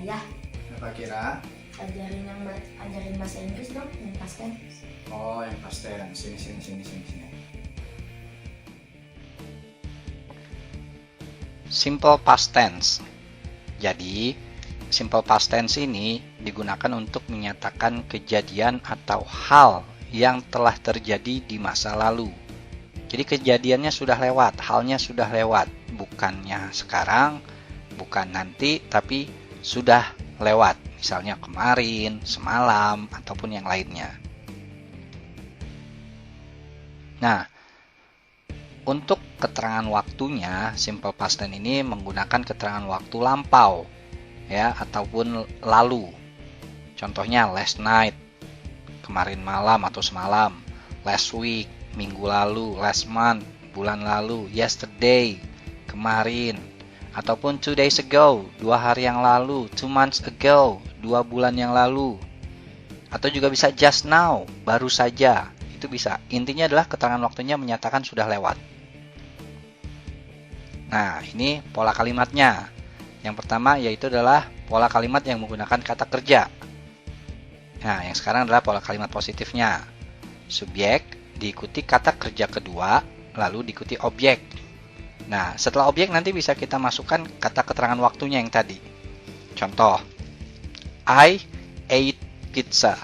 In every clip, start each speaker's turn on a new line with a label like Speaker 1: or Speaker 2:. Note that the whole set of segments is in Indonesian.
Speaker 1: Ayah,
Speaker 2: Apa kira?
Speaker 1: ajarin bahasa Inggris dong, yang past tense.
Speaker 2: Oh, yang past tense. Sini.
Speaker 3: Simple past tense. Jadi, simple past tense ini digunakan untuk menyatakan kejadian atau hal yang telah terjadi di masa lalu. Jadi kejadiannya sudah lewat, halnya sudah lewat, bukannya sekarang, bukan nanti, tapi sudah lewat. Misalnya kemarin, semalam, ataupun yang lainnya. Nah, untuk keterangan waktunya, simple past tense ini menggunakan keterangan waktu lampau, ya, ataupun lalu. Contohnya last night, kemarin malam atau semalam, last week, minggu lalu, last month, bulan lalu, yesterday, kemarin, ataupun 2 days ago, 2 hari yang lalu, 2 months ago, 2 bulan yang lalu, atau juga bisa just now, baru saja, itu bisa. Intinya adalah keterangan waktunya menyatakan sudah lewat. Nah, ini pola kalimatnya. Yang pertama yaitu adalah pola kalimat yang menggunakan kata kerja. Nah, yang sekarang adalah pola kalimat positifnya. Subjek diikuti kata kerja kedua, lalu diikuti objek. Nah, setelah objek nanti bisa kita masukkan kata keterangan waktunya yang tadi. Contoh, I ate pizza.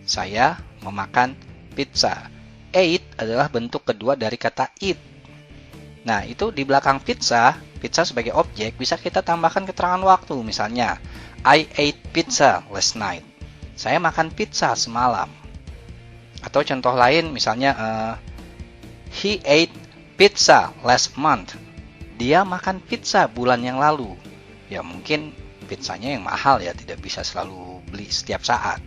Speaker 3: Saya memakan pizza. Ate adalah bentuk kedua dari kata eat. Nah, itu di belakang pizza sebagai objek bisa kita tambahkan keterangan waktu. Misalnya, I ate pizza last night. Saya makan pizza semalam. Atau contoh lain misalnya he ate pizza last month. Dia makan pizza bulan yang lalu. Ya mungkin pizzanya yang mahal ya, tidak bisa selalu beli setiap saat.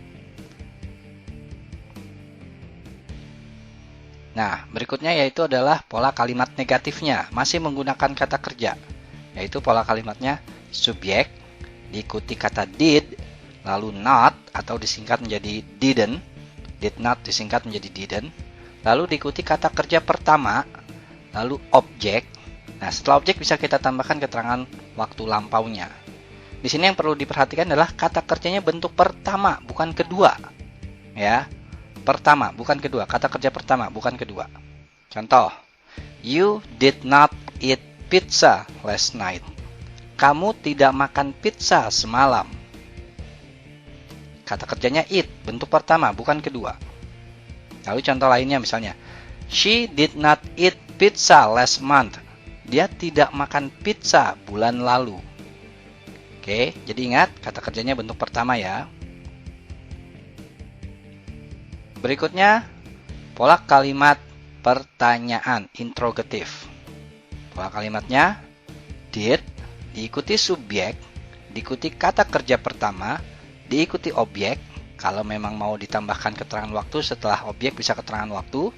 Speaker 3: Nah, berikutnya yaitu adalah pola kalimat negatifnya, masih menggunakan kata kerja. Yaitu pola kalimatnya subjek diikuti kata did, lalu not atau disingkat menjadi didn't. Did not disingkat menjadi didn't, lalu diikuti kata kerja pertama, lalu objek. Nah, setelah objek bisa kita tambahkan keterangan waktu lampaunya. Di sini yang perlu diperhatikan adalah kata kerjanya bentuk pertama, bukan kedua. Ya, pertama, bukan kedua. Kata kerja pertama, bukan kedua. Contoh, you did not eat pizza last night. Kamu tidak makan pizza semalam. Kata kerjanya eat, bentuk pertama, bukan kedua. Lalu contoh lainnya misalnya, she did not eat pizza last month. Dia tidak makan pizza bulan lalu. Oke, jadi ingat, kata kerjanya bentuk pertama ya. Berikutnya, pola kalimat pertanyaan, interrogative. Pola kalimatnya, did, diikuti subjek, diikuti kata kerja pertama, diikuti objek. Kalau memang mau ditambahkan keterangan waktu setelah objek bisa keterangan waktu.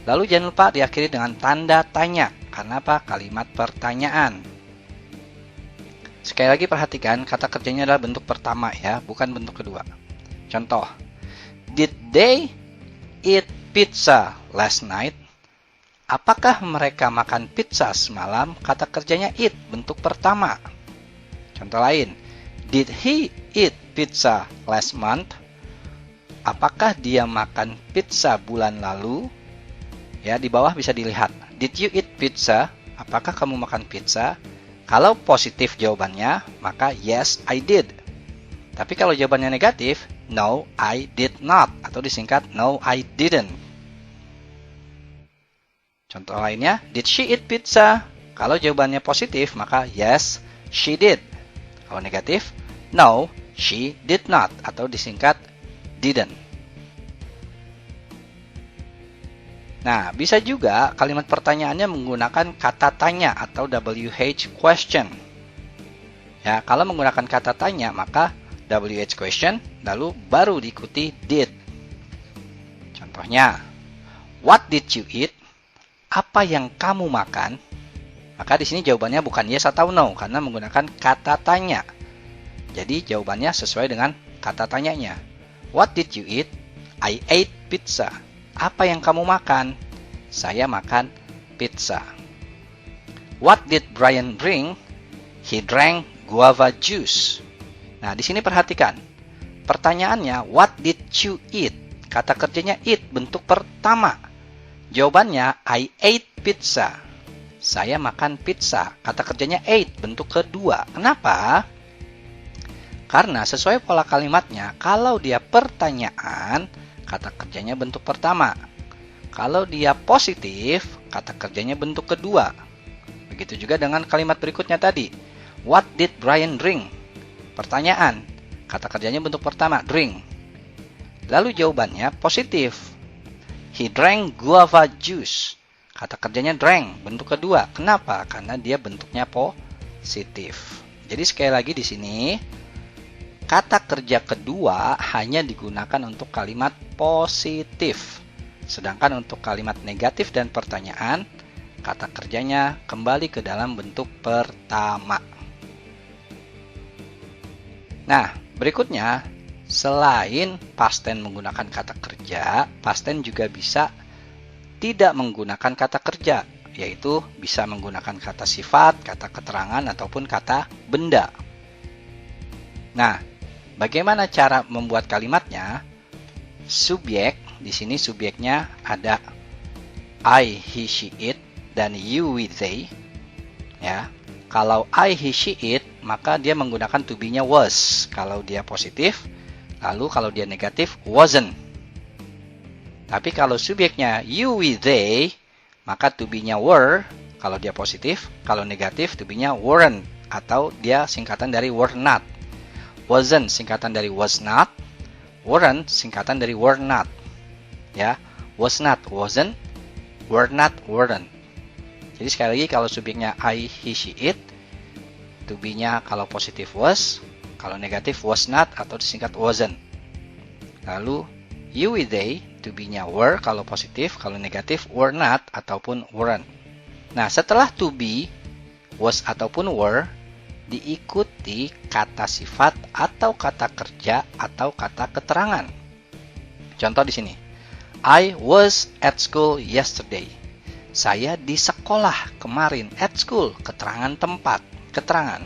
Speaker 3: Lalu jangan lupa diakhiri dengan tanda tanya. Karena apa? Kalimat pertanyaan. Sekali lagi perhatikan, kata kerjanya adalah bentuk pertama ya, bukan bentuk kedua. Contoh, did they eat pizza last night? Apakah mereka makan pizza semalam? Kata kerjanya eat, bentuk pertama. Contoh lain, did he eat pizza last month? Apakah dia makan pizza bulan lalu? Ya, di bawah bisa dilihat. Did you eat pizza? Apakah kamu makan pizza? Kalau positif jawabannya, maka yes, I did. Tapi kalau jawabannya negatif, no, I did not. Atau disingkat, no, I didn't. Contoh lainnya, did she eat pizza? Kalau jawabannya positif, maka yes, she did. Kalau negatif, no, she did not. Atau disingkat, didn't. Nah, bisa juga kalimat pertanyaannya menggunakan kata tanya atau WH question. Ya, kalau menggunakan kata tanya, maka WH question, lalu baru diikuti did. Contohnya, what did you eat? Apa yang kamu makan? Maka di sini jawabannya bukan yes atau no, karena menggunakan kata tanya. Jadi jawabannya sesuai dengan kata tanyanya. What did you eat? I ate pizza. Apa yang kamu makan? Saya makan pizza. What did Brian drink? He drank guava juice. Nah, di sini perhatikan. Pertanyaannya, what did you eat? Kata kerjanya eat, bentuk pertama. Jawabannya, I ate pizza. Saya makan pizza. Kata kerjanya ate, bentuk kedua. Kenapa? Karena sesuai pola kalimatnya, kalau dia pertanyaan, kata kerjanya bentuk pertama. Kalau dia positif, kata kerjanya bentuk kedua. Begitu juga dengan kalimat berikutnya tadi. What did Brian drink? Pertanyaan. Kata kerjanya bentuk pertama, drink. Lalu jawabannya positif. He drank guava juice. Kata kerjanya drank, bentuk kedua. Kenapa? Karena dia bentuknya positif. Jadi sekali lagi di sini, kata kerja kedua hanya digunakan untuk kalimat positif. Sedangkan untuk kalimat negatif dan pertanyaan, kata kerjanya kembali ke dalam bentuk pertama. Nah, berikutnya, selain past tense menggunakan kata kerja, past tense juga bisa tidak menggunakan kata kerja, yaitu bisa menggunakan kata sifat, kata keterangan, ataupun kata benda. Nah, bagaimana cara membuat kalimatnya? Subjek, di sini subjeknya ada I, he, she, it, dan you, we, they. Ya, kalau I, he, she, it, maka dia menggunakan to be-nya was. Kalau dia positif, lalu kalau dia negatif, wasn't. Tapi kalau subjeknya you, we, they, maka to be-nya were. Kalau dia positif, kalau negatif, to be-nya weren't. Atau dia singkatan dari were not. Wasn't singkatan dari was not. Weren't singkatan dari were not. Ya, was not, wasn't. Were not, weren't. Jadi sekali lagi, kalau subjeknya I, he, she, it, to be-nya kalau positif was, kalau negatif was not atau disingkat wasn't. Lalu you, we, they, to be-nya were kalau positif, kalau negatif were not ataupun weren't. Nah, setelah to be, was ataupun were, diikuti kata sifat atau kata kerja atau kata keterangan. Contoh di sini. I was at school yesterday. Saya di sekolah kemarin. At school, keterangan tempat, keterangan.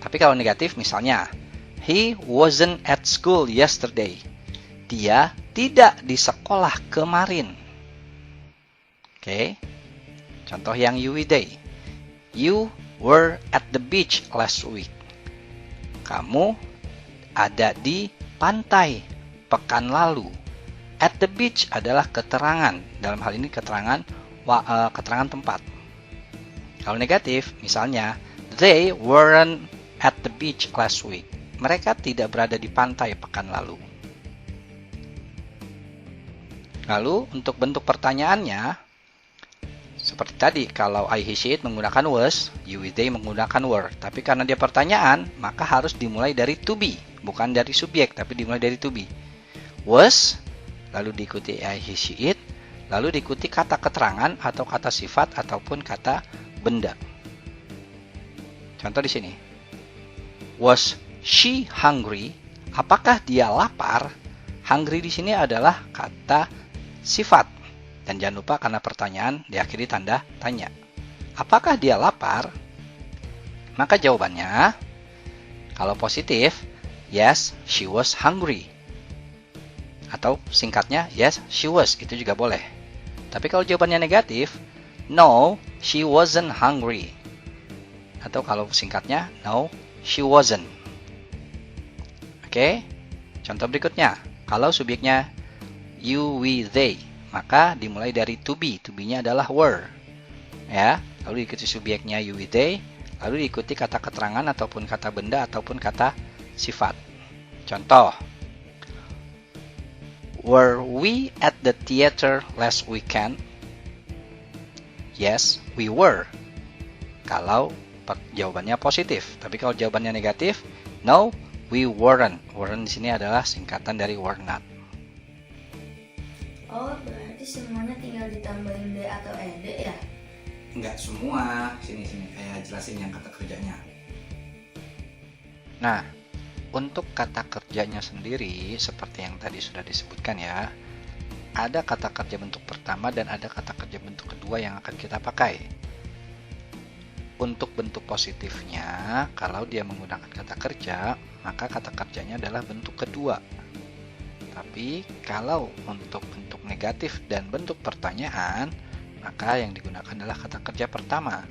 Speaker 3: Tapi kalau negatif misalnya, he wasn't at school yesterday. Dia tidak di sekolah kemarin. Oke. Contoh yang you, we, they. You were at the beach last week. Kamu ada di pantai pekan lalu. At the beach adalah keterangan. Dalam hal ini keterangan tempat. Kalau negatif, misalnya, they weren't at the beach last week. Mereka tidak berada di pantai pekan lalu. Lalu, untuk bentuk pertanyaannya, seperti tadi, kalau I, he, she, it menggunakan was, you, we, they menggunakan were. Tapi karena dia pertanyaan, maka harus dimulai dari to be. Bukan dari subjek, tapi dimulai dari to be. Was, lalu diikuti I, he, she, it, lalu diikuti kata keterangan atau kata sifat ataupun kata benda. Contoh di sini. Was she hungry? Apakah dia lapar? Hungry di sini adalah kata sifat. Dan jangan lupa karena pertanyaan diakhiri tanda tanya. Apakah dia lapar? Maka jawabannya, kalau positif, yes, she was hungry. Atau singkatnya, yes, she was. Itu juga boleh. Tapi kalau jawabannya negatif, no, she wasn't hungry. Atau kalau singkatnya, no, she wasn't. Oke? Contoh berikutnya. Kalau subjeknya you, we, they, maka dimulai dari to be. To be-nya adalah were. Ya, lalu diikuti subjeknya you, we, they, lalu diikuti kata keterangan ataupun kata benda ataupun kata sifat. Contoh. Were we at the theater last weekend? Yes, we were. Kalau jawabannya positif. Tapi kalau jawabannya negatif, no, we weren't. Weren't di sini adalah singkatan dari were not.
Speaker 1: Oh, berarti semuanya tinggal ditambahin D atau ED ya?
Speaker 2: Enggak semua. Sini kayak jelasin yang kata kerjanya.
Speaker 3: Nah, untuk kata kerjanya sendiri, seperti yang tadi sudah disebutkan ya, ada kata kerja bentuk pertama dan ada kata kerja bentuk kedua yang akan kita pakai. untuk bentuk positifnya, kalau dia menggunakan kata kerja, maka kata kerjanya adalah bentuk kedua. Tapi kalau untuk bentuk negatif dan bentuk pertanyaan, maka yang digunakan adalah kata kerja pertama.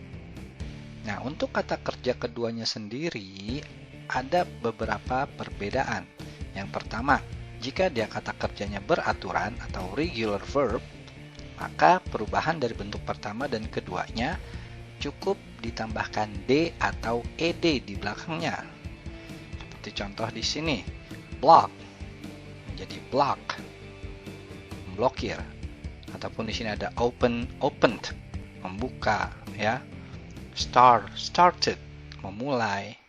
Speaker 3: Nah, untuk kata kerja keduanya sendiri ada beberapa perbedaan. Yang pertama, jika dia kata kerjanya beraturan atau regular verb, maka perubahan dari bentuk pertama dan keduanya cukup ditambahkan D atau ED di belakangnya. Seperti contoh di sini, block menjadi block, memblokir. Ataupun di sini ada open, opened, membuka, ya. Start, started, memulai.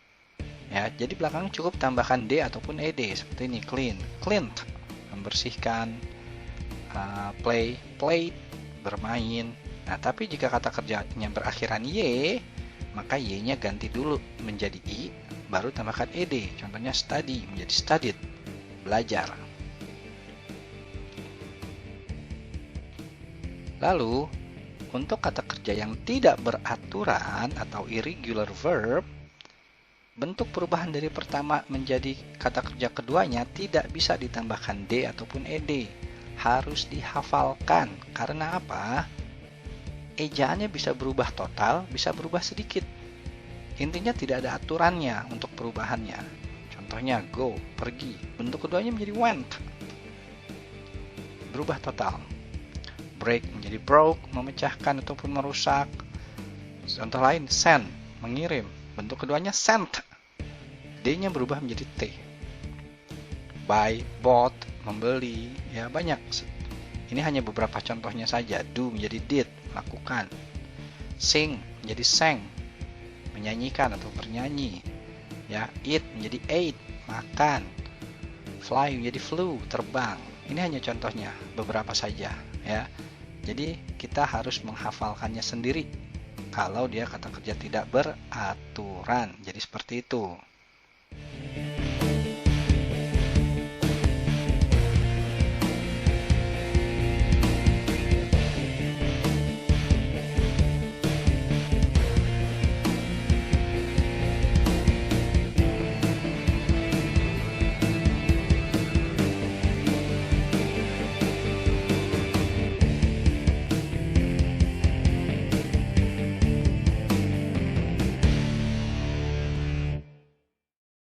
Speaker 3: Ya, jadi belakang cukup tambahkan D ataupun ED seperti ini, clean, cleaned, membersihkan, play, played, bermain. Nah, tapi jika kata kerjanya berakhiran Y, maka Y-nya ganti dulu menjadi I, baru tambahkan ED. Contohnya study menjadi studied, belajar. Lalu, untuk kata kerja yang tidak beraturan atau irregular verb, bentuk perubahan dari pertama menjadi kata kerja keduanya tidak bisa ditambahkan D ataupun ED. Harus dihafalkan. Karena apa? Ejaannya bisa berubah total, bisa berubah sedikit. Intinya tidak ada aturannya untuk perubahannya. Contohnya go, pergi. Bentuk keduanya menjadi went. Berubah total. Break menjadi broke, memecahkan ataupun merusak. Contoh lain, send, mengirim. Bentuk keduanya sent. D-nya berubah menjadi T. Buy, bought, membeli. Ya, banyak. Ini hanya beberapa contohnya saja. Do menjadi did, lakukan. Sing menjadi sang, menyanyikan atau bernyanyi. Ya, eat menjadi ate, makan. Fly menjadi flew, terbang. Ini hanya contohnya, beberapa saja, ya. Jadi kita harus menghafalkannya sendiri kalau dia kata kerja tidak beraturan. Jadi seperti itu.